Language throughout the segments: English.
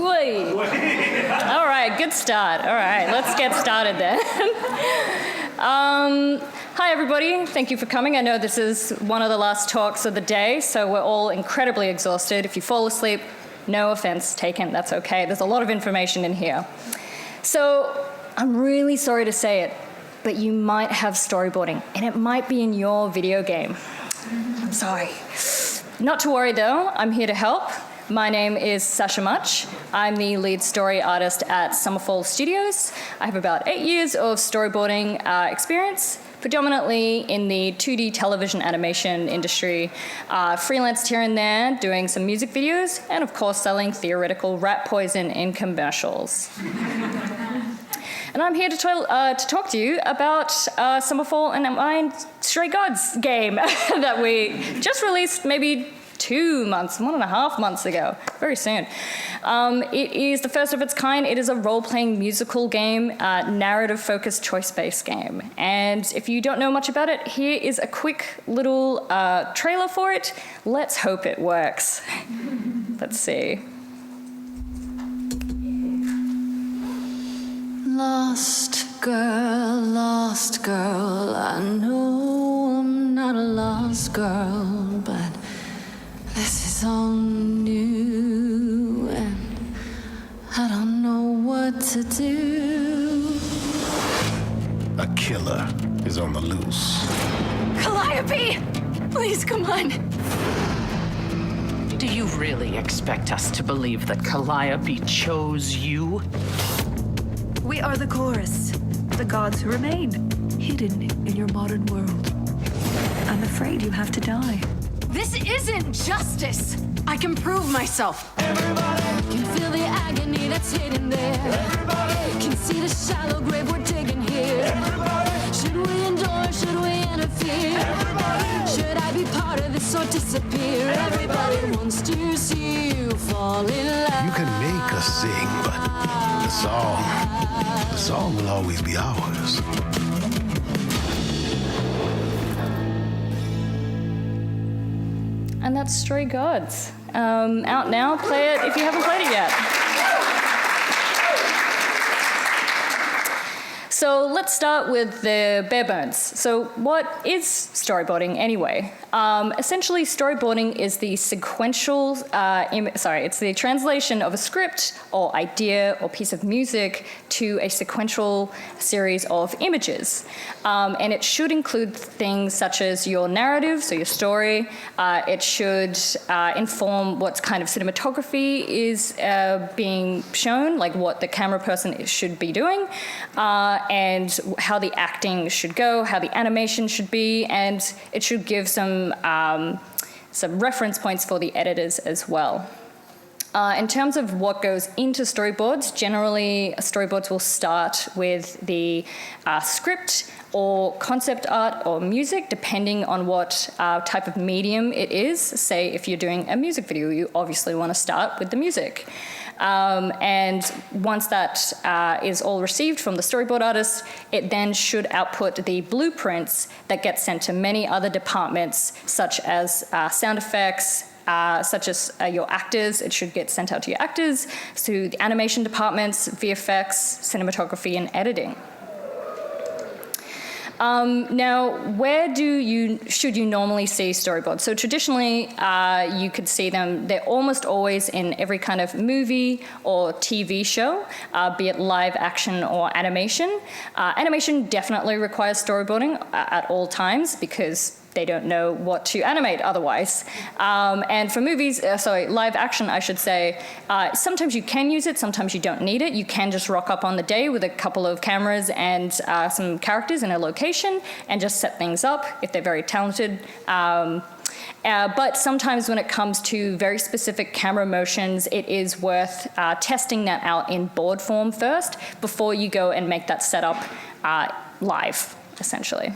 All right, good start. All right, let's get started then. Hi, everybody. Thank you for coming. I know this is one of the last talks of the day, so we're all incredibly exhausted. If you fall asleep, no offense taken. That's okay. There's a lot of information in here. So I'm really sorry to say it, but you might have storyboarding, and it might be in your video game. I'm sorry. Not to worry, though. I'm here to help. My name is Sasha Mutch. I'm the lead story artist at Summerfall Studios. I have about 8 years of storyboarding experience, predominantly in the 2D television animation industry, freelanced here and there, doing some music videos, and of course selling theoretical rat poison in commercials. And I'm here to talk to you about Summerfall and my Stray Gods game that we just released maybe 2 months, 1.5 months ago, very soon. It is the first of its kind. It is a role-playing musical game, narrative-focused choice-based game. And if you don't know much about it, here is a quick little trailer for it. Let's hope it works. Let's see. Lost girl, I know I'm not a lost girl, but this is all new, and I don't know what to do. A killer is on the loose. Calliope! Please, come on. Do you really expect us to believe that Calliope chose you? We are the chorus, the gods who remain, hidden in your modern world. I'm afraid you have to die. This isn't justice. I can prove myself. Everybody can feel the agony that's hidden there. Everybody can see the shallow grave we're digging here. Everybody, should we endure? Should we interfere? Everybody, should I be part of this or disappear? Everybody wants to see you fall in love. You can make us sing, but the song will always be ours. And that's Stray Gods. Out now, play it if you haven't played it yet. So let's start with the bare bones. So what is storyboarding anyway? Essentially, storyboarding is the sequential, it's the translation of a script or idea or piece of music to a sequential series of images. And it should include things such as your narrative, so your story. It should inform what kind of cinematography is being shown, like what the camera person should be doing, and how the acting should go, how the animation should be, and it should give some reference points for the editors as well. In terms of what goes into storyboards, generally storyboards will start with the script or concept art or music, depending on what type of medium it is. Say if you're doing a music video, you obviously want to start with the music. And once that is all received from the storyboard artist, it then should output the blueprints that get sent to many other departments, such as sound effects, such as your actors. It should get sent out to your actors, to the animation departments, VFX, cinematography, and editing. Now, where should you normally see storyboards? So traditionally, you could see them, they're almost always in every kind of movie or TV show, be it live action or animation. Animation definitely requires storyboarding at all times because they don't know what to animate otherwise. And for movies, live action, I should say, sometimes you can use it, sometimes you don't need it. You can just rock up on the day with a couple of cameras and some characters in a location and just set things up if they're very talented. But sometimes when it comes to very specific camera motions, it is worth testing that out in board form first before you go and make that setup live, essentially.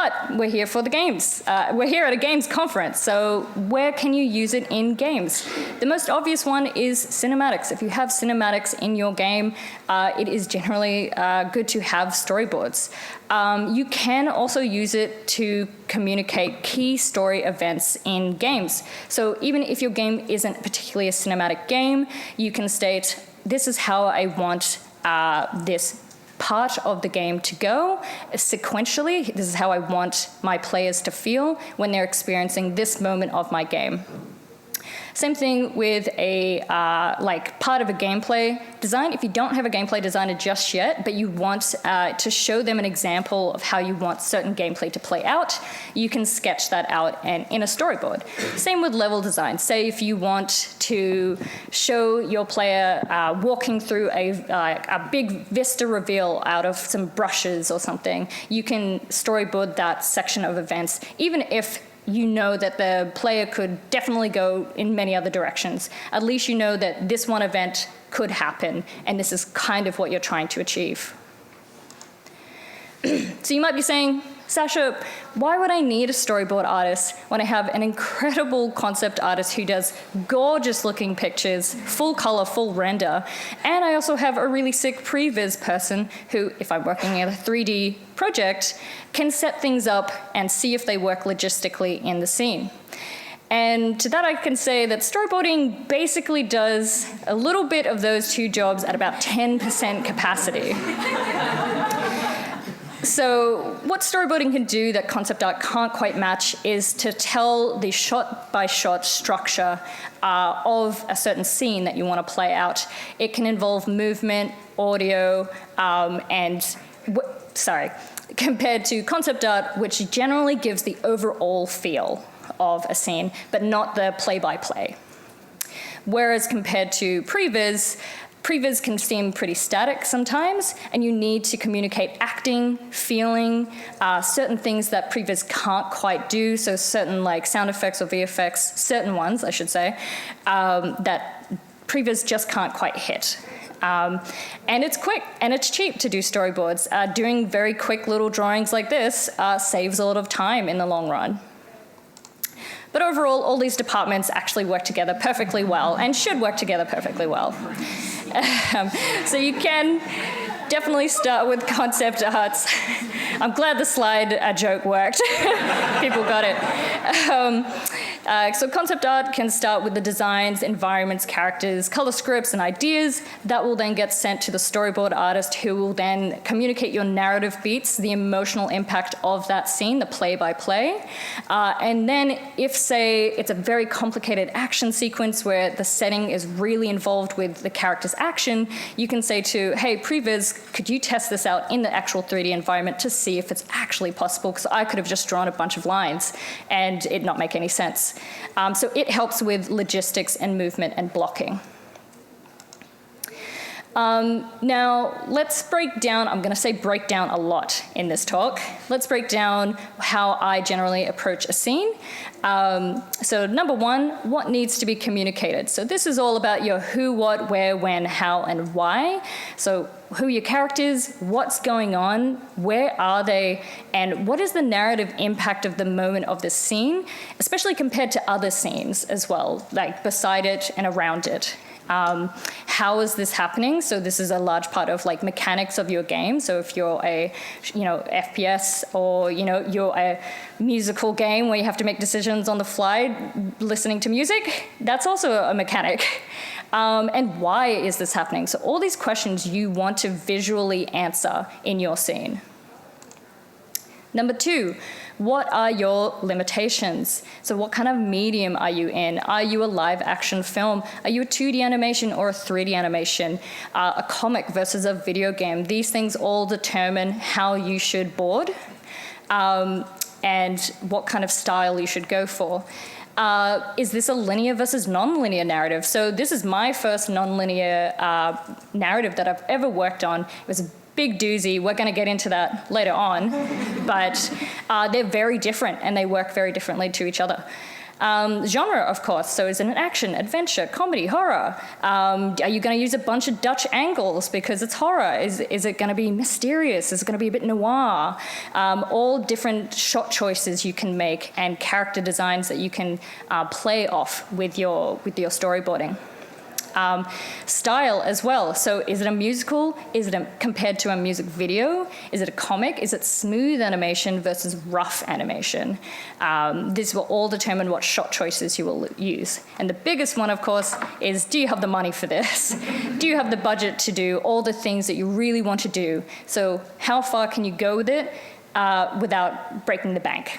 But we're here for the games. We're here at a games conference, so where can you use it in games? The most obvious one is cinematics. If you have cinematics in your game, it is generally good to have storyboards. You can also use it to communicate key story events in games. So even if your game isn't particularly a cinematic game, you can state, this is how I want this part of the game to go sequentially. This is how I want my players to feel when they're experiencing this moment of my game. Same thing with a part of a gameplay design. If you don't have a gameplay designer just yet, but you want to show them an example of how you want certain gameplay to play out, you can sketch that out in a storyboard. Same with level design. Say if you want to show your player walking through a big vista reveal out of some brushes or something, you can storyboard that section of events, even if you know that the player could definitely go in many other directions. At least you know that this one event could happen, and this is kind of what you're trying to achieve. So you might be saying, Sasha, why would I need a storyboard artist when I have an incredible concept artist who does gorgeous looking pictures, full color, full render, and I also have a really sick previs person who, if I'm working in a 3D project, can set things up and see if they work logistically in the scene. And to that I can say that storyboarding basically does a little bit of those two jobs at about 10% capacity. So what storyboarding can do that concept art can't quite match is to tell the shot-by-shot structure of a certain scene that you want to play out. It can involve movement, audio, compared to concept art, which generally gives the overall feel of a scene, but not the play-by-play. Whereas compared to previs can seem pretty static sometimes, and you need to communicate acting, feeling, certain things that previs can't quite do, so certain like sound effects or VFX, certain ones, I should say, that previs just can't quite hit. And it's quick and it's cheap to do storyboards. Doing very quick little drawings like this saves a lot of time in the long run. But overall, all these departments actually work together perfectly well and should work together perfectly well. So you can definitely start with concept arts. I'm glad the slide joke worked. People got it. So concept art can start with the designs, environments, characters, color scripts, and ideas. That will then get sent to the storyboard artist, who will then communicate your narrative beats, the emotional impact of that scene, the play-by-play. And then if, say, it's a very complicated action sequence where the setting is really involved with the character's action, you can say to, hey, previs, could you test this out in the actual 3D environment to see if it's actually possible? Because I could have just drawn a bunch of lines and it not make any sense. So it helps with logistics and movement and blocking. Now, let's break down, I'm going to say break down a lot in this talk. Let's break down how I generally approach a scene. So number one, what needs to be communicated? So this is all about your who, what, where, when, how, and why. So who are your characters, what's going on, where are they, and what is the narrative impact of the moment of the scene, especially compared to other scenes as well, like beside it and around it. How is this happening? So this is a large part of like mechanics of your game. So if you're a, FPS or, you're a musical game where you have to make decisions on the fly, listening to music, that's also a mechanic. And why is this happening? So all these questions you want to visually answer in your scene. Number two, what are your limitations? So what kind of medium are you in? Are you a live action film? Are you a 2D animation or a 3D animation? A comic versus a video game? These things all determine how you should board and what kind of style you should go for. Is this a linear versus non-linear narrative? So this is my first non-linear narrative that I've ever worked on. It was a big doozy. We're going to get into that later on. But they're very different and they work very differently to each other. Genre, of course, so is it an action, adventure, comedy, horror? Are you going to use a bunch of Dutch angles because it's horror? Is it going to be mysterious? Is it going to be a bit noir? All different shot choices you can make and character designs that you can play off with your storyboarding. Style as well. So is it a musical? Is it compared to a music video? Is it a comic? Is it smooth animation versus rough animation? This will all determine what shot choices you will use. And the biggest one, of course, is do you have the money for this? Do you have the budget to do all the things that you really want to do? So how far can you go with it without breaking the bank?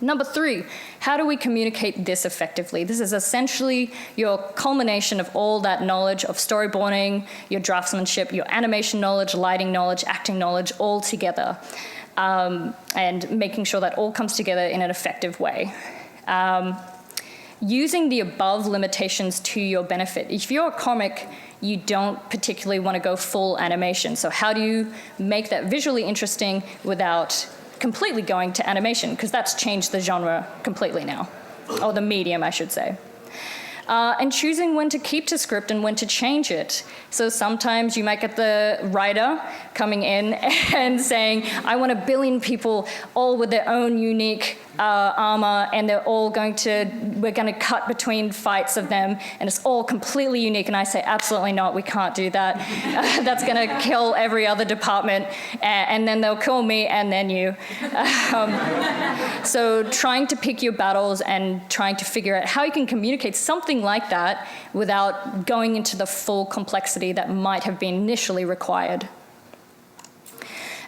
Number 3, how do we communicate this effectively? This is essentially your culmination of all that knowledge of storyboarding, your draftsmanship, your animation knowledge, lighting knowledge, acting knowledge, all together, and making sure that all comes together in an effective way. Using the above limitations to your benefit. If you're a comic, you don't particularly want to go full animation. So how do you make that visually interesting without completely going to animation, because that's changed the genre completely now, or the medium, I should say. And choosing when to keep to script and when to change it. So sometimes you might get the writer coming in and saying, I want 1 billion people all with their own unique armor, and we're going to cut between fights of them, and it's all completely unique. And I say, absolutely not, we can't do that. That's going to kill every other department, and then they'll kill me, and then you. So trying to pick your battles and trying to figure out how you can communicate something like that without going into the full complexity that might have been initially required.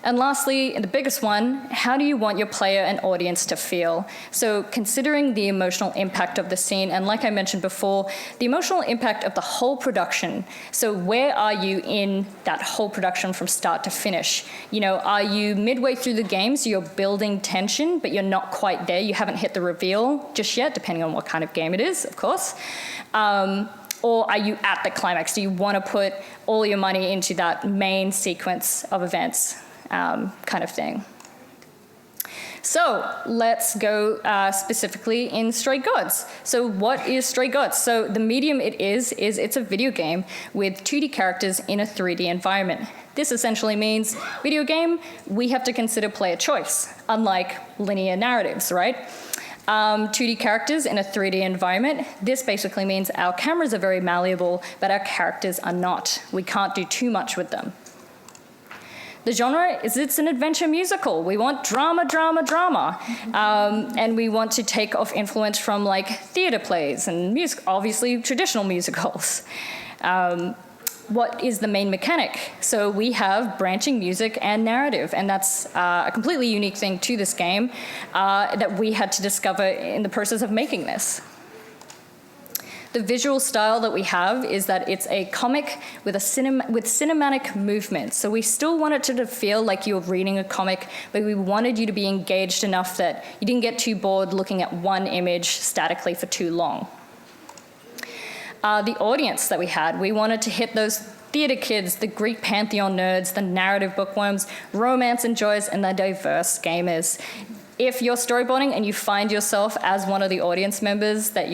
And lastly, the biggest one, how do you want your player and audience to feel? So considering the emotional impact of the scene, and like I mentioned before, the emotional impact of the whole production. So where are you in that whole production from start to finish? You know, are you midway through the game, so you're building tension, but you're not quite there, you haven't hit the reveal just yet, depending on what kind of game it is, of course. Or are you at the climax? Do you want to put all your money into that main sequence of events? Kind of thing. So let's go specifically in Stray Gods. So what is Stray Gods? So the medium it's a video game with 2D characters in a 3D environment. This essentially means video game, we have to consider player choice, unlike linear narratives, right? 2D characters in a 3D environment. This basically means our cameras are very malleable, but our characters are not. We can't do too much with them. The genre is it's an adventure musical. We want drama. And we want to take off influence from like theater plays and obviously traditional musicals. What is the main mechanic? So we have branching music and narrative, and that's a completely unique thing to this game that we had to discover in the process of making this. The visual style that we have is that it's a comic with cinematic movement. So we still wanted to feel like you're reading a comic, but we wanted you to be engaged enough that you didn't get too bored looking at one image statically for too long. The audience that we wanted to hit those theater kids, the Greek pantheon nerds, the narrative bookworms, romance enjoyers, and the diverse gamers. If you're storyboarding and you find yourself as one of the audience members that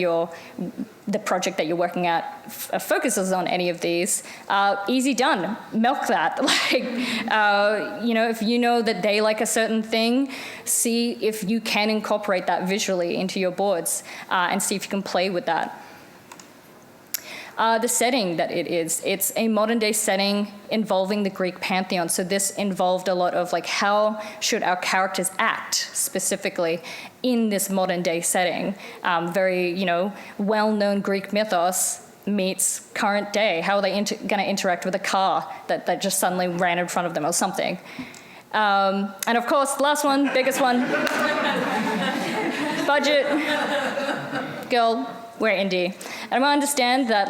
the project that you're working at focuses on any of these, easy done. Milk that. If you know that they like a certain thing, see if you can incorporate that visually into your boards and see if you can play with that. The setting that it's a modern day setting involving the Greek pantheon. So this involved a lot of like how should our characters act specifically in this modern day setting. Very, well-known Greek mythos meets current day. How are they going to interact with a car that just suddenly ran in front of them or something? And of course, the last one, biggest one, budget. Girl. We're indie. And I understand that,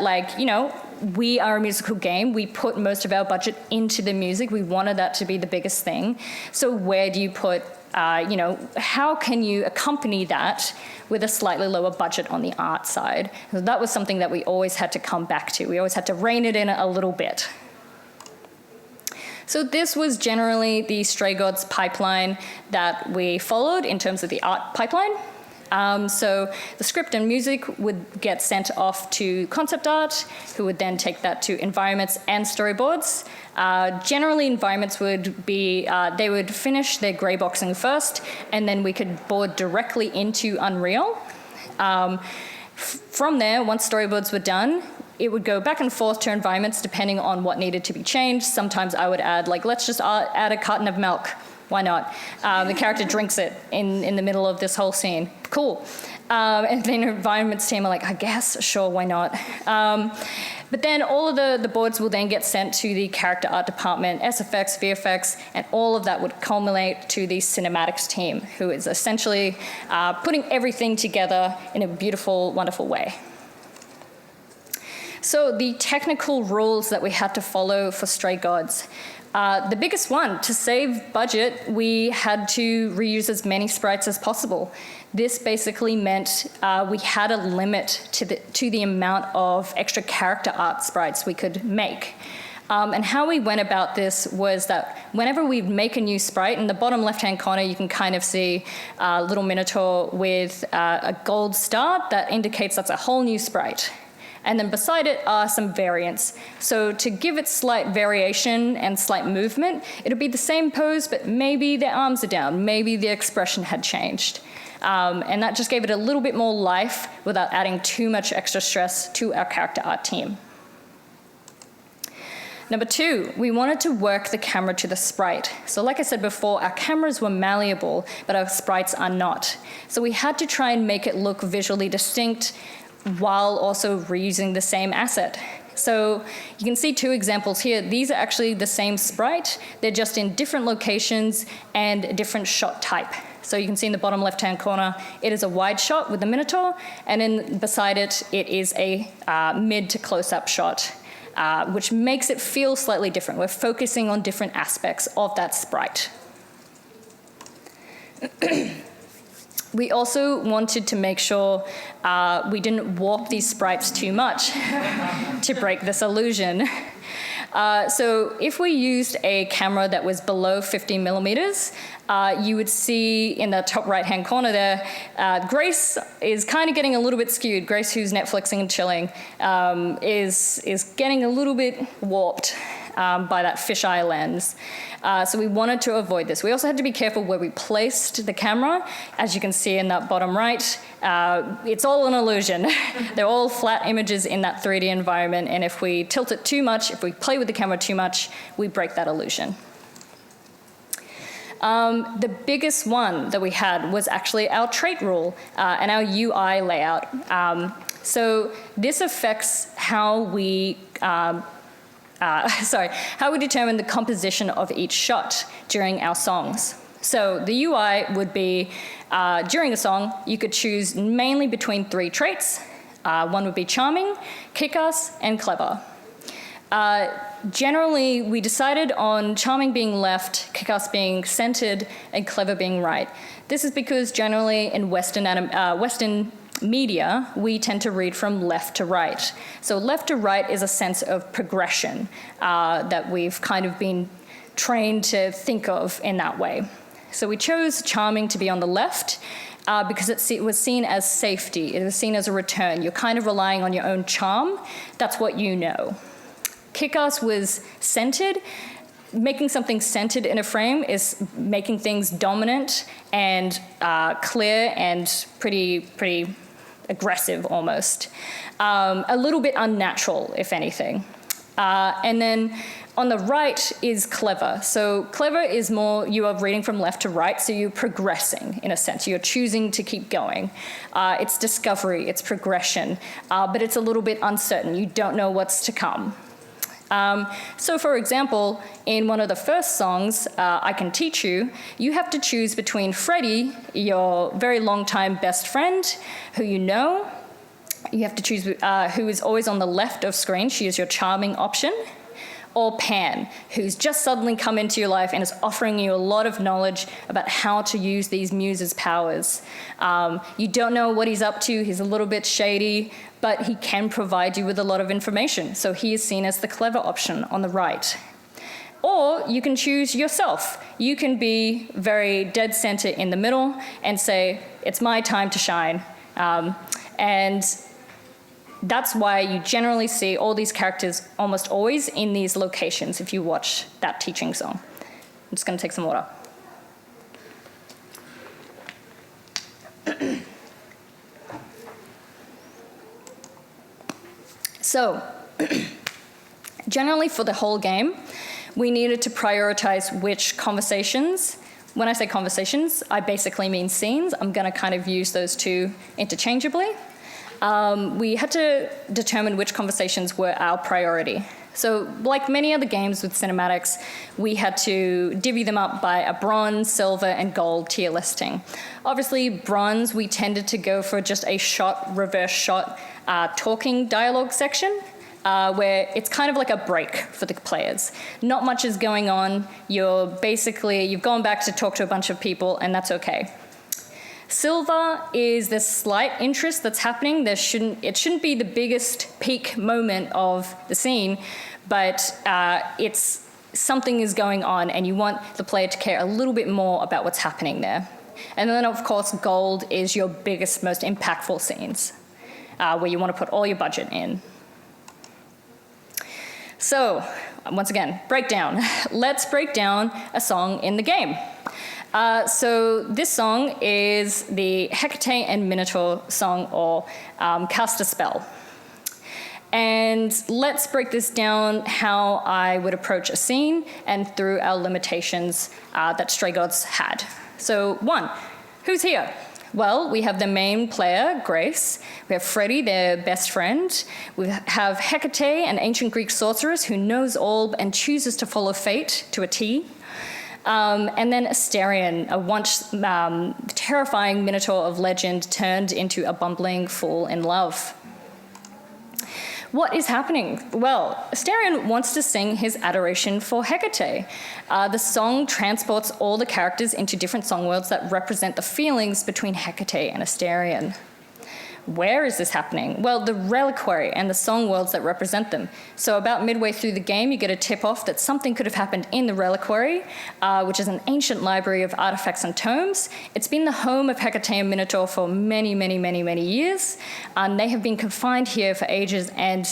we are a musical game. We put most of our budget into the music. We wanted that to be the biggest thing. So where do you put, how can you accompany that with a slightly lower budget on the art side? So that was something that we always had to come back to. We always had to rein it in a little bit. So this was generally the Stray Gods pipeline that we followed in terms of the art pipeline. So the script and music would get sent off to concept art, who would then take that to environments and storyboards. Generally, environments would be, they would finish their grey boxing first, and then we could board directly into Unreal. From there, once storyboards were done, it would go back and forth to environments depending on what needed to be changed. Sometimes I would add, like, let's just add a carton of milk. Why not? The character drinks it in the middle of this whole scene. Cool. And then environments team are like, I guess, sure, why not? But then all of the boards will then get sent to the character art department, SFX, VFX, and all of that would culminate to the cinematics team, who is essentially putting everything together in a beautiful, wonderful way. So the technical rules that we had to follow for Stray Gods. The biggest one, to save budget, we had to reuse as many sprites as possible. This basically meant we had a limit to the amount of extra character art sprites we could make. And how we went about this was that whenever we make a new sprite, in the bottom left-hand corner you can kind of see a little minotaur with a gold star that indicates that's a whole new sprite. And then beside it are some variants. So to give it slight variation and slight movement, it'll be the same pose, but maybe their arms are down, maybe the expression had changed. And that just gave it a little bit more life without adding too much extra stress to our character art team. Number 2, we wanted to work the camera to the sprite. So like I said before, our cameras were malleable, but our sprites are not. So we had to try and make it look visually distinct while also reusing the same asset. So you can see 2 examples here. These are actually the same sprite. They're just in different locations and a different shot type. So you can see in the bottom left-hand corner, it is a wide shot with the Minotaur, and then beside it, it is a mid to close-up shot, which makes it feel slightly different. We're focusing on different aspects of that sprite. We also wanted to make sure we didn't warp these sprites too much to break this illusion. So if we used a camera that was below 50 millimeters, you would see in the top right-hand corner there, Grace is kind of getting a little bit skewed. Grace, who's Netflixing and chilling, is getting a little bit warped by that fisheye lens. So we wanted to avoid this. We also had to be careful where we placed the camera. As you can see in that bottom right, it's all an illusion. They're all flat images in that 3D environment, and if we tilt it too much, if we play with the camera too much, we break that illusion. The biggest one that we had was actually our trait rule and our UI layout. So this affects how we how we determine the composition of each shot during our songs. So the UI would be, during a song, you could choose mainly between 3 traits. One would be charming, kick-ass, and clever. Generally, we decided on charming being left, kick-ass being centered, and clever being right. This is because generally in Western media, we tend to read from left to right. So left to right is a sense of progression that we've kind of been trained to think of in that way. So we chose charming to be on the left because it was seen as safety. It was seen as a return. You're kind of relying on your own charm. That's what you know. Kick-ass was centered. Making something centered in a frame is making things dominant and clear and pretty aggressive almost. A little bit unnatural, if anything. And then on the right is clever. So clever is more, you are reading from left to right, so you're progressing in a sense. You're choosing to keep going. It's discovery, it's progression, but it's a little bit uncertain. You don't know what's to come. So for example, in one of the first songs, I Can Teach You, you have to choose between Freddie, your very long-time best friend, who you know. You have to choose who is always on the left of screen. She is your charming option. Or Pan, who's just suddenly come into your life and is offering you a lot of knowledge about how to use these muses' powers. You don't know what he's up to. He's a little bit shady, but he can provide you with a lot of information. So he is seen as the clever option on the right. Or you can choose yourself. You can be very dead center in the middle and say, it's my time to shine. And that's why you generally see all these characters almost always in these locations if you watch that teaching song. I'm just going to take some water. So, generally for the whole game, we needed to prioritize which conversations. When I say conversations, I basically mean scenes. I'm going to kind of use those two interchangeably. We had to determine which conversations were our priority. So like many other games with cinematics, we had to divvy them up by a bronze, silver, and gold tier listing. Obviously, bronze, we tended to go for just a shot, reverse shot, talking dialogue section, where it's kind of like a break for the players. Not much is going on. You've gone back to talk to a bunch of people, and that's okay. Silver is the slight interest that's happening. It shouldn't be the biggest peak moment of the scene, but it's something is going on, and you want the player to care a little bit more about what's happening there. And then, of course, gold is your biggest, most impactful scenes, where you want to put all your budget in. So, once again, breakdown. Let's break down a song in the game. So this song is the Hecate and Minotaur song, or Cast a Spell. And let's break this down how I would approach a scene and through our limitations that Stray Gods had. So 1, who's here? Well, we have the main player, Grace. We have Freddie, their best friend. We have Hecate, an ancient Greek sorceress who knows all and chooses to follow fate to a T. And then Asterion, a once terrifying minotaur of legend turned into a bumbling fool in love. What is happening? Well, Asterion wants to sing his adoration for Hecate. The song transports all the characters into different song worlds that represent the feelings between Hecate and Asterion. Where is this happening? Well, the reliquary and the song worlds that represent them. So about midway through the game, you get a tip-off that something could have happened in the reliquary, which is an ancient library of artifacts and tomes. It's been the home of Hecate and Minotaur for many, many, many, many years. They have been confined here for ages and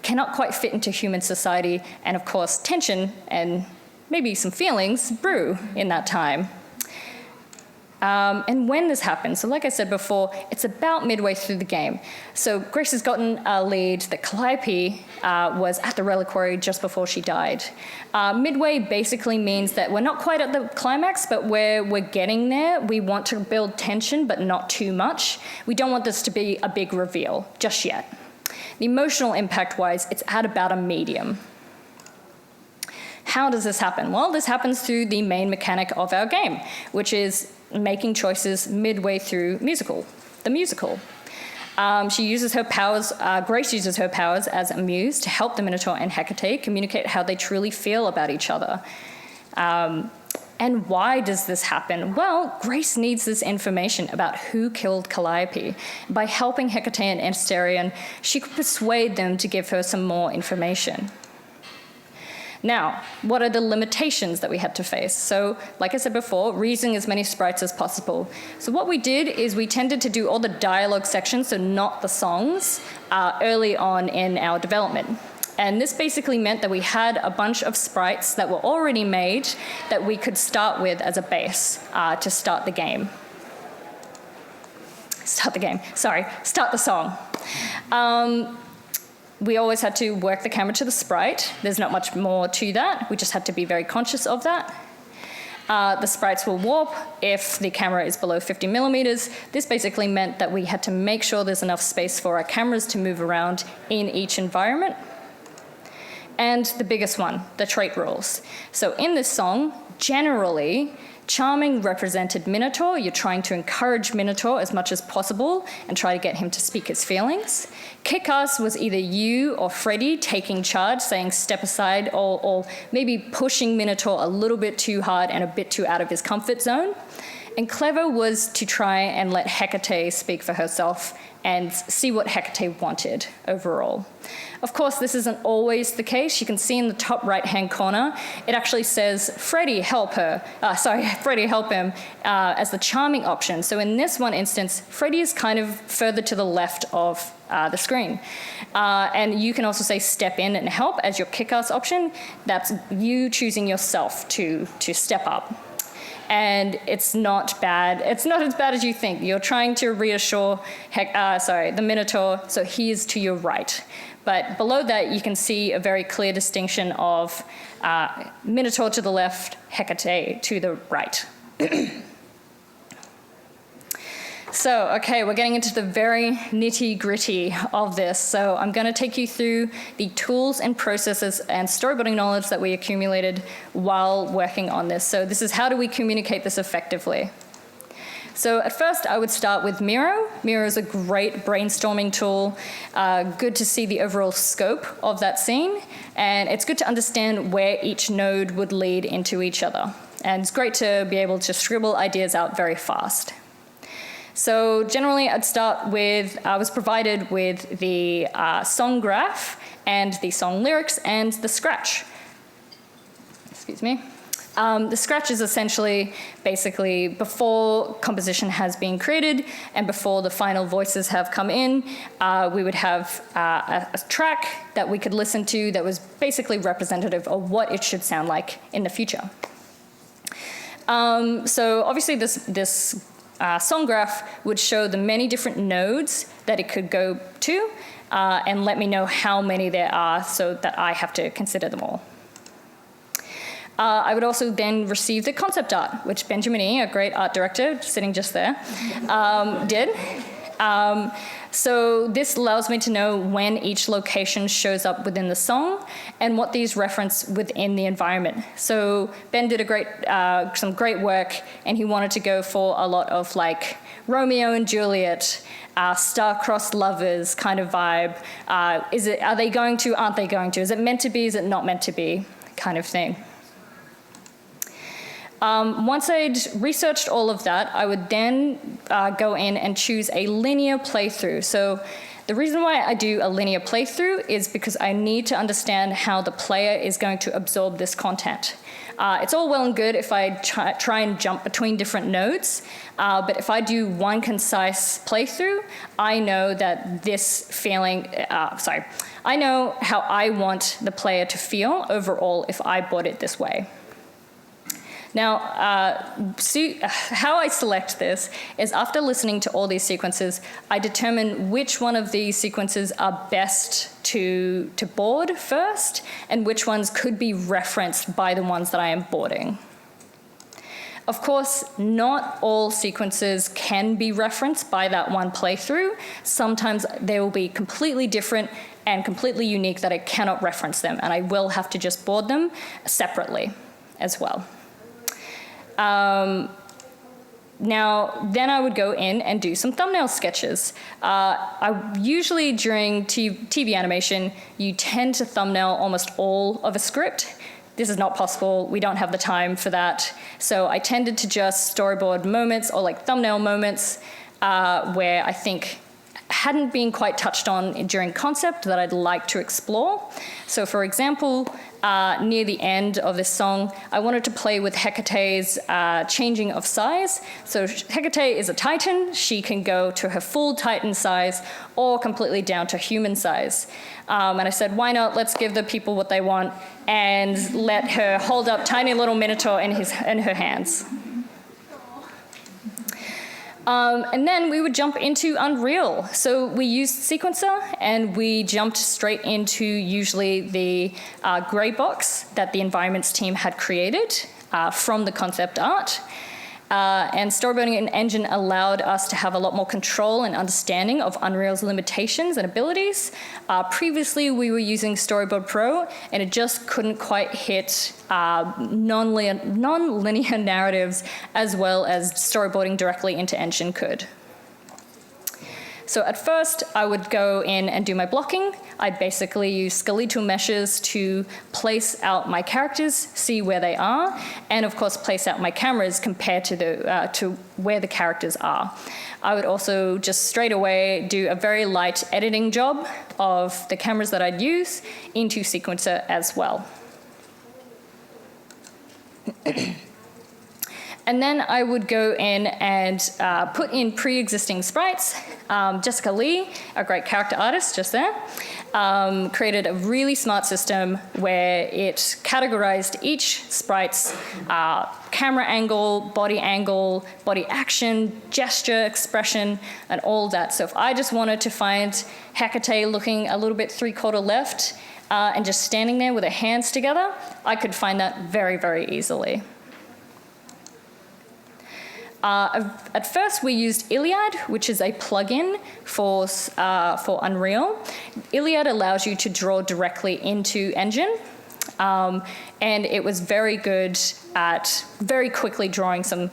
cannot quite fit into human society. And of course, tension and maybe some feelings brew in that time. And when this happens, so like I said before, it's about midway through the game. So Grace has gotten a lead that Calliope was at the reliquary just before she died. Midway basically means that we're not quite at the climax, but we're getting there. We want to build tension, but not too much. We don't want this to be a big reveal just yet. The emotional impact-wise, it's at about a medium. How does this happen? Well, this happens through the main mechanic of our game, which is making choices midway through the musical. She uses her powers, Grace uses her powers as a muse to help the Minotaur and Hecate communicate how they truly feel about each other. And why does this happen? Well, Grace needs this information about who killed Calliope. By helping Hecate and Asterion, she could persuade them to give her some more information. Now, what are the limitations that we had to face? So, like I said before, reusing as many sprites as possible. So what we did is we tended to do all the dialogue sections, so not the songs, early on in our development. And this basically meant that we had a bunch of sprites that were already made that we could start with as a base to start the game. Start the song. We always had to work the camera to the sprite. There's not much more to that. We just had to be very conscious of that. The sprites will warp if the camera is below 50 millimeters. This basically meant that we had to make sure there's enough space for our cameras to move around in each environment. And the biggest one, the trait rules. So in this song, generally, Charming represented Minotaur. You're trying to encourage Minotaur as much as possible and try to get him to speak his feelings. Kick-Ass was either you or Freddie taking charge, saying step aside, or maybe pushing Minotaur a little bit too hard and a bit too out of his comfort zone. And Clever was to try and let Hecate speak for herself and see what Hecate wanted overall. Of course, this isn't always the case. You can see in the top right-hand corner, it actually says, Freddie, help her. Freddie, help him, as the charming option. So in this one instance, Freddie is kind of further to the left of the screen. And you can also say step in and help as your kick-ass option. That's you choosing yourself to step up. And it's not bad. It's not as bad as you think. You're trying to reassure the Minotaur, so he is to your right. But below that, you can see a very clear distinction of Minotaur to the left, Hecate to the right. So, okay, we're getting into the very nitty-gritty of this. So I'm going to take you through the tools and processes and storyboarding knowledge that we accumulated while working on this. So this is how do we communicate this effectively. So at first, I would start with Miro. Miro is a great brainstorming tool. Good to see the overall scope of that scene. And it's good to understand where each node would lead into each other. And it's great to be able to scribble ideas out very fast. So generally, I'd start with, I was provided with the song graph and the song lyrics and the scratch. Excuse me. The scratch is essentially basically before composition has been created and before the final voices have come in, we would have a track that we could listen to that was basically representative of what it should sound like in the future. So obviously this song graph would show the many different nodes that it could go to and let me know how many there are so that I have to consider them all. I would also then receive the concept art, which Benjamin E., a great art director sitting just there, did. So this allows me to know when each location shows up within the song and what these reference within the environment. So Ben did some great work, and he wanted to go for a lot of like Romeo and Juliet, star-crossed lovers kind of vibe. Are they going to, aren't they going to? Is it meant to be, is it not meant to be kind of thing. Once I'd researched all of that, I would then go in and choose a linear playthrough. So the reason why I do a linear playthrough is because I need to understand how the player is going to absorb this content. It's all well and good if I try and jump between different nodes, but if I do one concise playthrough, I know that this feeling, I know how I want the player to feel overall if I board it this way. Now, how I select this is after listening to all these sequences, I determine which one of these sequences are best to board first and which ones could be referenced by the ones that I am boarding. Of course, not all sequences can be referenced by that one playthrough. Sometimes they will be completely different and completely unique that I cannot reference them, and I will have to just board them separately as well. Now, then I would go in and do some thumbnail sketches. Usually during TV animation, you tend to thumbnail almost all of a script. This is not possible. We don't have the time for that. So I tended to just storyboard moments or like thumbnail moments where I think hadn't been quite touched on during concept that I'd like to explore. So for example, near the end of this song, I wanted to play with Hecate's changing of size. So Hecate is a Titan. She can go to her full Titan size or completely down to human size. And I said, why not? Let's give the people what they want and let her hold up tiny little Minotaur in her hands. And then we would jump into Unreal. So we used Sequencer, and we jumped straight into usually the gray box that the environments team had created from the concept art. And storyboarding in Engine allowed us to have a lot more control and understanding of Unreal's limitations and abilities. Previously, we were using Storyboard Pro, and it just couldn't quite hit non-linear narratives as well as storyboarding directly into Engine could. So at first, I would go in and do my blocking. I'd basically use skeletal meshes to place out my characters, see where they are, and of course place out my cameras compared to where the characters are. I would also just straight away do a very light editing job of the cameras that I'd use into Sequencer as well. And then I would go in and put in pre-existing sprites. Jessica Lee, a great character artist just there, created a really smart system where it categorized each sprite's camera angle, body action, gesture, expression, and all that. So if I just wanted to find Hecate looking a little bit three-quarter left and just standing there with her hands together, I could find that very, very easily. At first, we used Iliad, which is a plugin for Unreal. Iliad allows you to draw directly into Engine, and it was very good at very quickly drawing some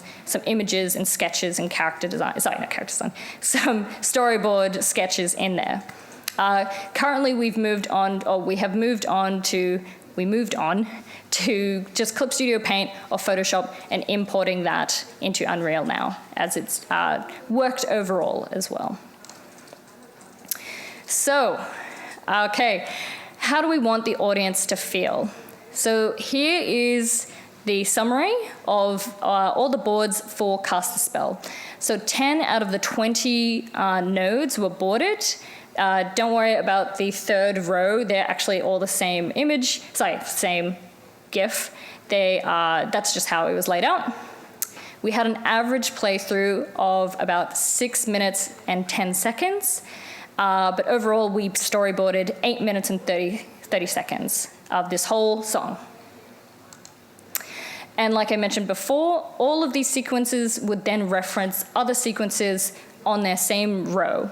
images and sketches and character design. Sorry, not character design. Some storyboard sketches in there. Currently, we moved on to just Clip Studio Paint or Photoshop and importing that into Unreal now, as it's worked overall as well. So, okay, how do we want the audience to feel? So here is the summary of all the boards for Cast a Spell. So 10 out of the 20 nodes were boarded. Don't worry about the third row. They're actually all the same image, same GIF. That's just how it was laid out. We had an average playthrough of about 6 minutes and 10 seconds, but overall we storyboarded 8 minutes and 30 seconds of this whole song. And like I mentioned before, all of these sequences would then reference other sequences on their same row.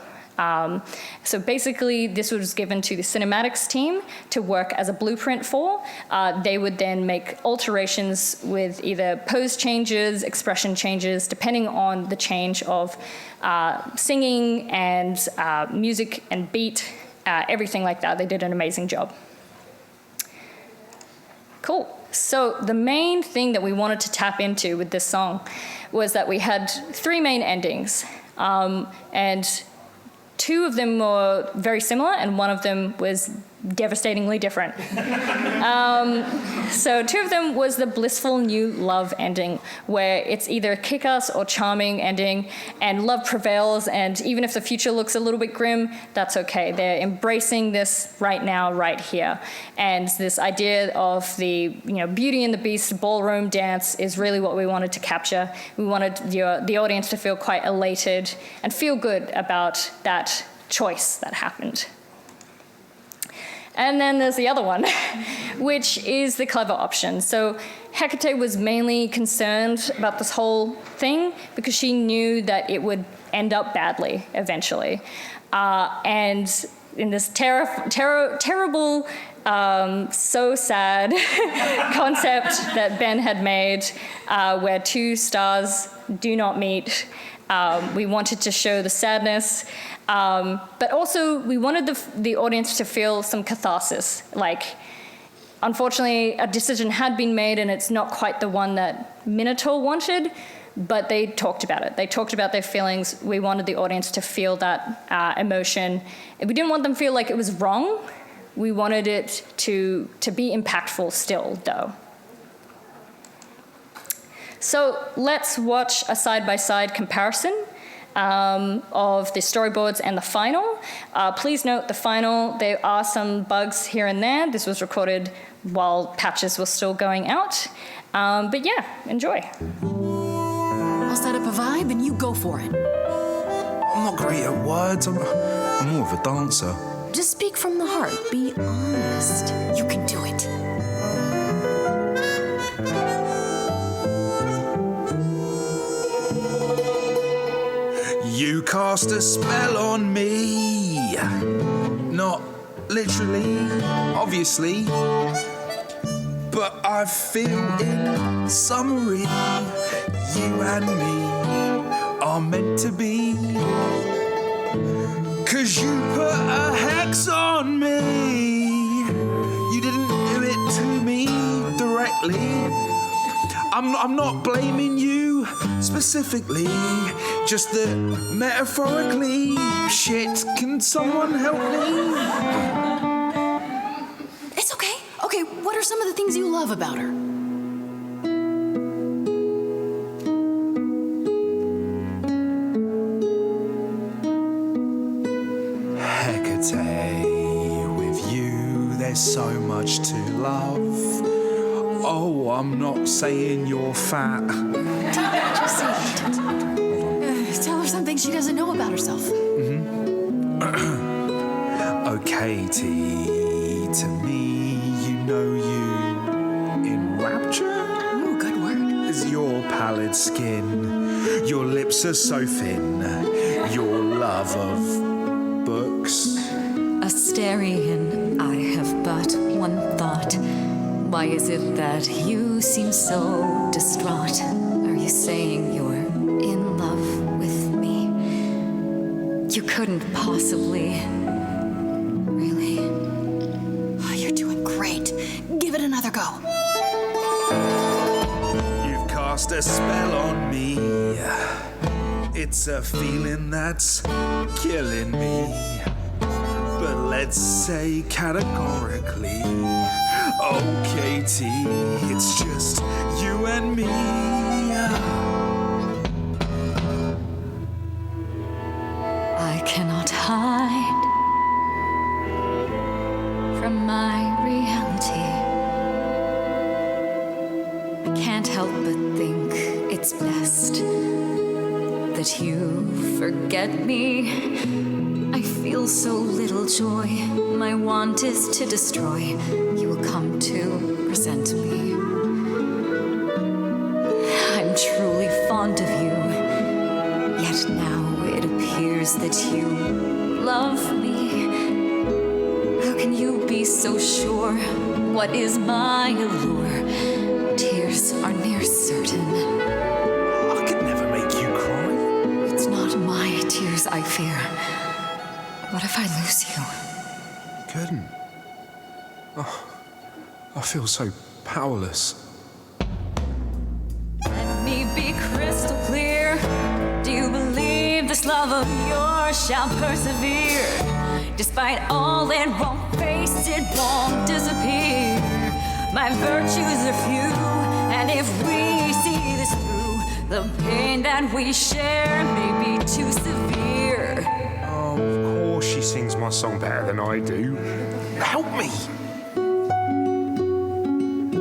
So basically, this was given to the cinematics team to work as a blueprint for. They would then make alterations with either pose changes, expression changes, depending on the change of singing and music and beat, everything like that. They did an amazing job. Cool. So the main thing that we wanted to tap into with this song was that we had 3 main endings, and 2 of them were very similar, and 1 of them was devastatingly different. So 2 of them was the blissful new love ending, where it's either a kick-ass or charming ending, and love prevails, and even if the future looks a little bit grim, that's okay. They're embracing this right now, right here. And this idea of the Beauty and the Beast ballroom dance is really what we wanted to capture. We wanted the audience to feel quite elated and feel good about that choice that happened. And then there's the other one, which is the clever option. So Hecate was mainly concerned about this whole thing because she knew that it would end up badly eventually. And in this terrible, so sad concept that Ben had made, where 2 stars do not meet, we wanted to show the sadness. But also, we wanted the audience to feel some catharsis. Like, unfortunately, a decision had been made, and it's not quite the one that Minotaur wanted, but they talked about it. They talked about their feelings. We wanted the audience to feel that emotion. And we didn't want them to feel like it was wrong. We wanted it to be impactful still, though. So let's watch a side-by-side comparison of the storyboards and the final. Please note the final, there are some bugs here and there. This was recorded while patches were still going out. But yeah, enjoy. I'll set up a vibe and you go for it. I'm not great at words. I'm more of a dancer. Just speak from the heart. Be honest. You can do it. You cast a spell on me. Not literally, obviously. But I feel in summary, you and me are meant to be. 'Cause you put a hex on me. You didn't do it to me directly. I'm not blaming you specifically, just that metaphorically. Shit, can someone help me? It's okay. Okay, what are some of the things you love about her? Hecate, with you there's so much to love. Oh, I'm not saying you're fat. Just say it. Tell her something she doesn't know about herself. Oh, Katie, to me, you know you in rapture Ooh, good word. is your pallid skin. Your lips are so thin. Your love of books. Asterian, I have but one thought. Why is it that you seem so distraught? Are you saying you're in love with me? You couldn't possibly. Really? Oh, you're doing great. Give it another go. You've cast a spell on me. It's a feeling that's killing me. But let's say categorically, oh, Katie, it's just you and me. I cannot hide from my reality. I can't help but think it's best that you forget me. I feel so little joy. My want is to destroy. You will come to resent me. I'm truly fond of you. Yet now it appears that you love me. How can you be so sure? What is my allure? Tears are near certain. I could never make you cry. It's not my tears I fear. What if I lose you? Couldn't. Oh, I feel so powerless. Let me be crystal clear. Do you believe this love of yours shall persevere? Despite all it won't face, it won't disappear. My virtues are few, and if we see this through, the pain that we share may be too severe. Oh, of course she sings my song better than I do. Help me!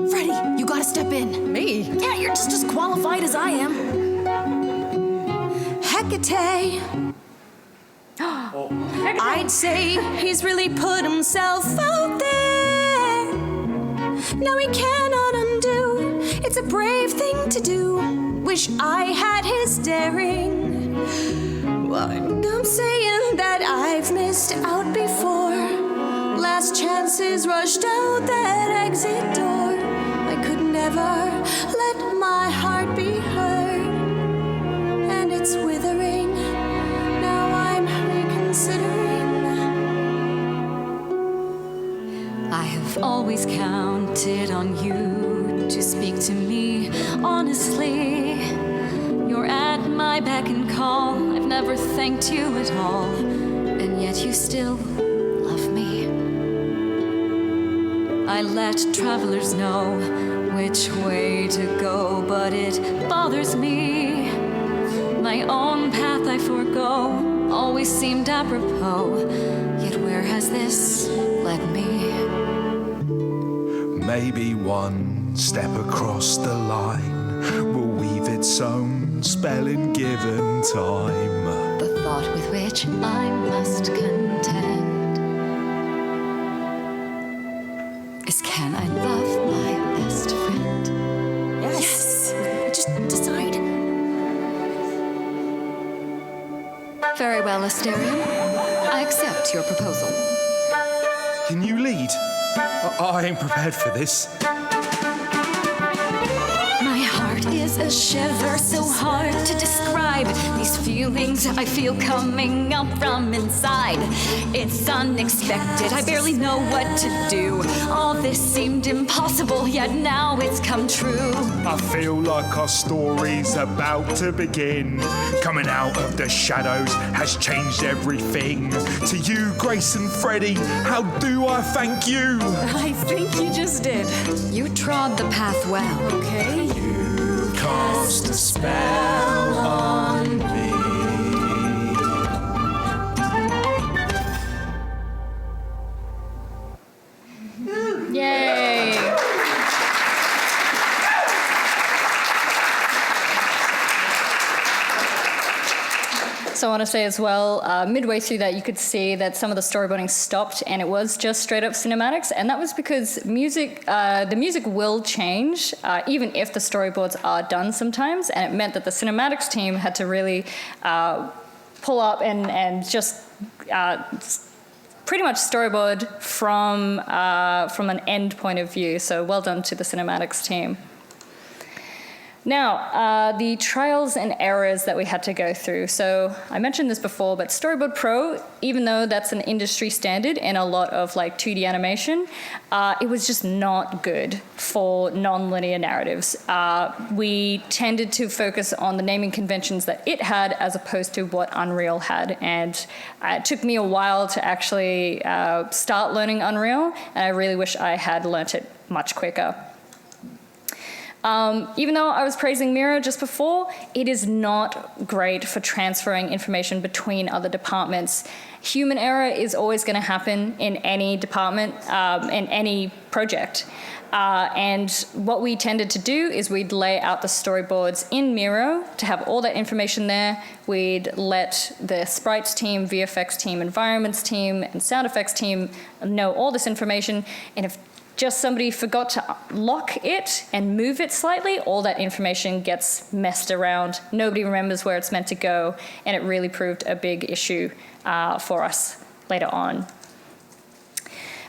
Freddie, you gotta step in. Me? Yeah, you're just as qualified as I am. Hecate. I'd say he's really put himself out there. No, he cannot undo. It's a brave thing to do. Wish I had his daring. Well, I'm saying that I've missed out before. Last chances rushed out that exit door. I could never let my heart be heard. And it's withering. Now I'm reconsidering. I have always counted on you to speak to me honestly. You're at my beck and call. I've never thanked you at all, and yet you still love me. I let travelers know which way to go, but it bothers me. My own path I forego, always seemed apropos. Yet where has this led me? Maybe one step across the line will weave its own spell in given time. The thought with which I must contend is, can I love my best friend? Yes. Just decide. Very well, Asterion. I accept your proposal. Can you lead? I ain't prepared for this. My heart is a shiver so hard to describe. These feelings I feel coming up from inside. It's unexpected, I barely know what to do. All this seemed impossible, yet now it's come true. I feel like our story's about to begin. Coming out of the shadows has changed everything. To you, Grace and Freddie, how do I thank you? I think you just did. You trod the path well. Okay. You cast a spell on me. Yay. So I want to say as well, midway through that, you could see that some of the storyboarding stopped, and it was just straight up cinematics, and that was because music, the music will change, even if the storyboards are done sometimes, and it meant that the cinematics team had to really pull up and just pretty much storyboard from an end point of view. So well done to the cinematics team. Now, the trials and errors that we had to go through. So I mentioned this before, but Storyboard Pro, even though that's an industry standard in a lot of like 2D animation, it was just not good for non-linear narratives. We tended to focus on the naming conventions that it had as opposed to what Unreal had. And it took me a while to actually start learning Unreal, and I really wish I had learnt it much quicker. Even though I was praising Mira just before, it is not great for transferring information between other departments. Human error is always going to happen in any department, in any project. And what we tended to do is we'd lay out the storyboards in Miro to have all that information there. We'd let the sprites team, VFX team, environments team, and sound effects team know all this information. And if just somebody forgot to lock it and move it slightly, all that information gets messed around. Nobody remembers where it's meant to go, and it really proved a big issue for us later on.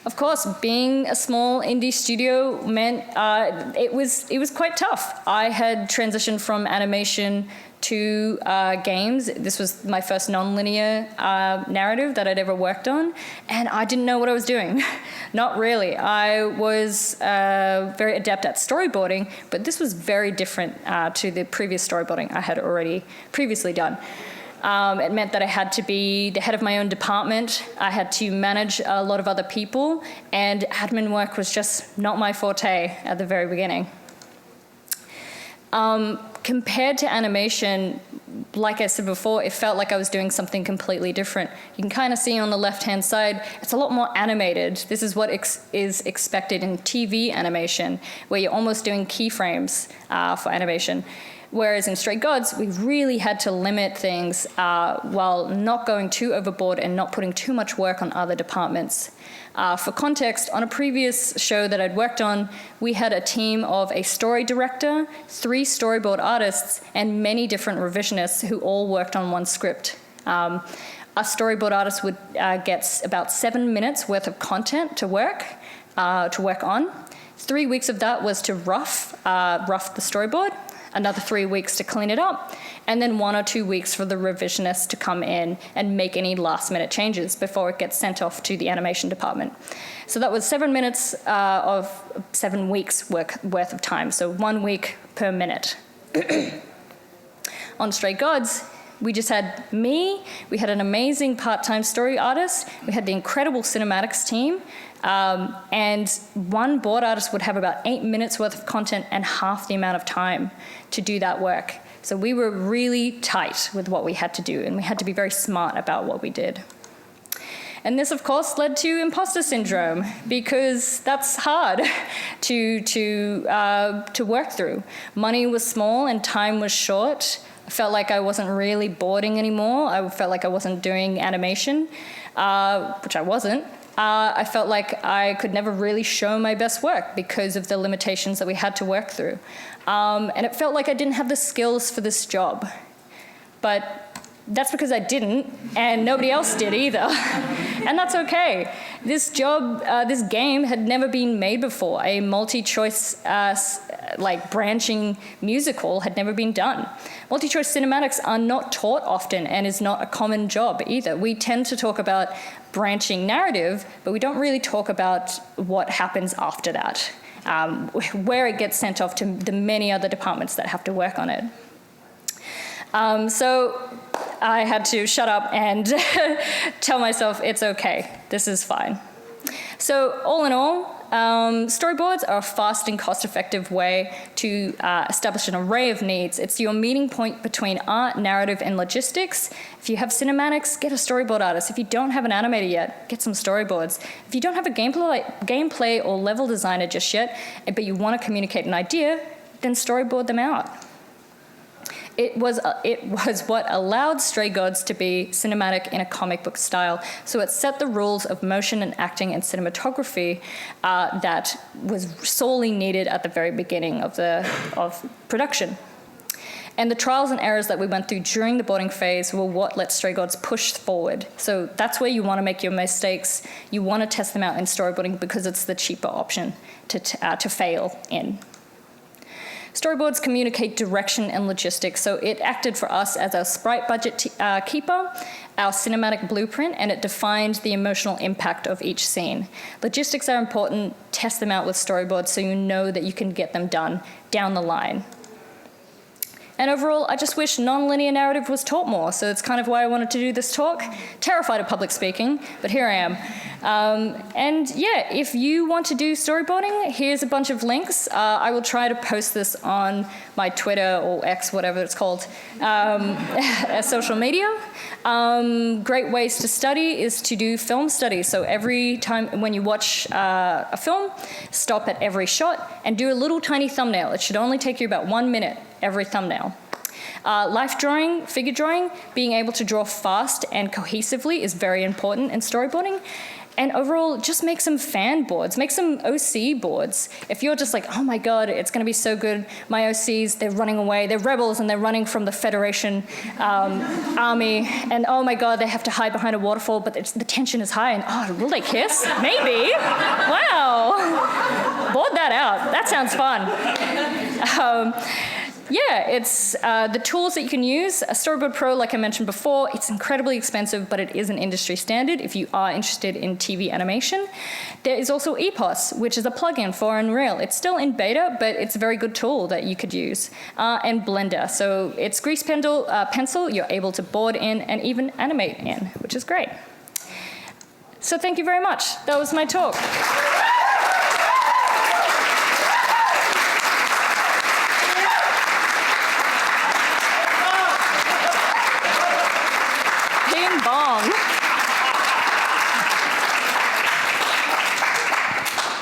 Of course, being a small indie studio meant it was quite tough. I had transitioned from animation to games. This was my first non-linear narrative that I'd ever worked on, and I didn't know what I was doing. Not really. I was very adept at storyboarding, but this was very different to the previous storyboarding I had already previously done. It meant that I had to be the head of my own department. I had to manage a lot of other people, and admin work was just not my forte at the very beginning. Compared to animation, like I said before, it felt like I was doing something completely different. You can kind of see on the left-hand side, it's a lot more animated. This is what is expected in TV animation, where you're almost doing keyframes for animation. Whereas in Stray Gods, we really had to limit things while not going too overboard and not putting too much work on other departments. For context, on a previous show that I'd worked on, we had a team of a story director, 3 storyboard artists, and many different revisionists who all worked on one script. A storyboard artist would get about 7 minutes worth of content to work on. 3 weeks of that was to rough the storyboard, another 3 weeks to clean it up, and then 1 or 2 weeks for the revisionist to come in and make any last-minute changes before it gets sent off to the animation department. So that was 7 minutes of 7 weeks worth of time, so 1 week per minute. On Stray Gods, we just had me, we had an amazing part-time story artist, we had the incredible cinematics team, and one board artist would have about 8 minutes worth of content and half the amount of time to do that work. So we were really tight with what we had to do, and we had to be very smart about what we did. And this, of course, led to imposter syndrome, because that's hard to work through. Money was small and time was short. I felt like I wasn't really boarding anymore. I felt like I wasn't doing animation, which I wasn't. I felt like I could never really show my best work because of the limitations that we had to work through. And it felt like I didn't have the skills for this job. But that's because I didn't, and nobody else did either. And that's okay. This game had never been made before. A multi-choice, branching musical had never been done. Multi-choice cinematics are not taught often and is not a common job either. We tend to talk about branching narrative, but we don't really talk about what happens after that, where it gets sent off to the many other departments that have to work on it. So I had to shut up and tell myself it's okay, this is fine. So all in all, storyboards are a fast and cost-effective way to establish an array of needs. It's your meeting point between art, narrative, and logistics. If you have cinematics, get a storyboard artist. If you don't have an animator yet, get some storyboards. If you don't have a gameplay or level designer just yet, but you want to communicate an idea, then storyboard them out. It was what allowed Stray Gods to be cinematic in a comic book style. So it set the rules of motion and acting and cinematography that was sorely needed at the very beginning of production. And the trials and errors that we went through during the boarding phase were what let Stray Gods push forward. So that's where you want to make your mistakes. You want to test them out in storyboarding because it's the cheaper option to fail in. Storyboards communicate direction and logistics, so it acted for us as our sprite budget keeper, our cinematic blueprint, and it defined the emotional impact of each scene. Logistics are important. Test them out with storyboards so you know that you can get them done down the line. And overall, I just wish non-linear narrative was taught more, so it's kind of why I wanted to do this talk. Terrified of public speaking, but here I am. And yeah, if you want to do storyboarding, here's a bunch of links. I will try to post this on my Twitter or X, whatever it's called, social media. Great ways to study is to do film studies. So every time when you watch a film, stop at every shot and do a little tiny thumbnail. It should only take you about 1 minute every thumbnail. Life drawing, figure drawing, being able to draw fast and cohesively is very important in storyboarding. And overall, just make some fan boards, make some OC boards. If you're just like, oh my God, it's gonna be so good, my OCs, they're running away, they're rebels and they're running from the Federation army, and oh my God, they have to hide behind a waterfall, but the tension is high, and oh, will they kiss? Maybe. Wow. Board that out, that sounds fun. Yeah, it's the tools that you can use. A Storyboard Pro, like I mentioned before, it's incredibly expensive, but it is an industry standard if you are interested in TV animation. There is also EPOS, which is a plugin for Unreal. It's still in beta, but it's a very good tool that you could use. And Blender, so it's grease pencil, you're able to board in and even animate in, which is great. So thank you very much. That was my talk.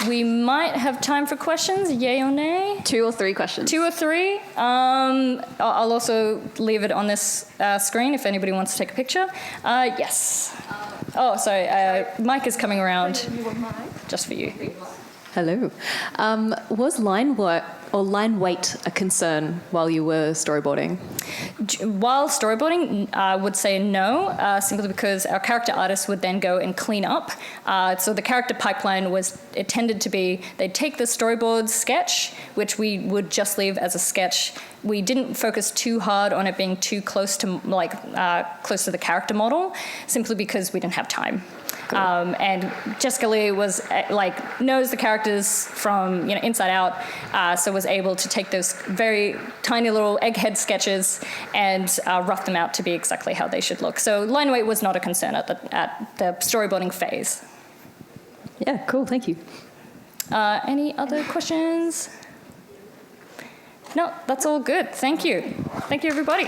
We might have time for questions, yay or nay? 2 or 3 questions. 2 or 3. I'll also leave it on this screen if anybody wants to take a picture. Yes. Oh, sorry, Mike is coming around just for you. Hello. Was line work or line weight a concern while you were storyboarding? While storyboarding, I would say no, simply because our character artists would then go and clean up. So the character pipeline it tended to be, they'd take the storyboard sketch, which we would just leave as a sketch. We didn't focus too hard on it being too close to close to the character model, simply because we didn't have time. And Jessica Lee was knows the characters from inside out, so was able to take those very tiny little egghead sketches and rough them out to be exactly how they should look. So line weight was not a concern at the storyboarding phase. Yeah, cool. Thank you. Any other questions? No, that's all good. Thank you. Thank you, everybody.